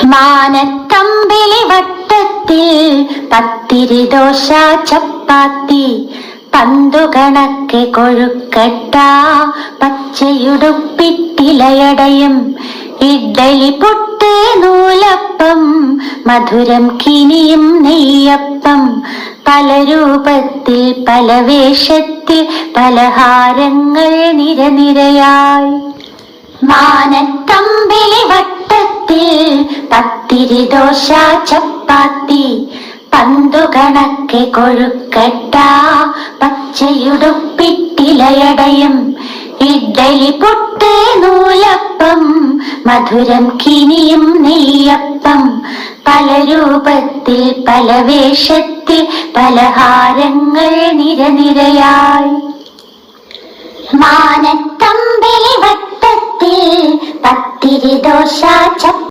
മാനത്തമ്പിളി വട്ടത്തിൽ പത്തിരി ദോശ ചപ്പാത്തി പന്തുകണക്കെ കൊഴുക്കട്ട പച്ചയുടുപ്പിട്ടിലയടയും ഇഡ്ഡലി പുട്ട് നൂലപ്പം മധുരം കിനിയും നെയ്യപ്പം പല രൂപത്തിൽ പല വേഷത്തിൽ പലഹാരങ്ങൾ നിരനിരയായി. മാനത്തമ്പിളി വട്ടത്തിൽ പത്തിരി ദോശ ചപ്പാത്തി പന്തുകണക്കെ കൊഴുക്കട്ട പച്ചയുടുപ്പിട്ടിലയടയും ഇഡ്ഡലി പുട്ട് നൂലപ്പം മധുരം കിനിയും നെയ്യപ്പം പല രൂപത്തിൽ പല വേഷത്തിൽ പലഹാരങ്ങൾ നിരനിരയായി. മാനത്തമ്പിളി വട്ടത്തിൽ പത്തിരി ദോശ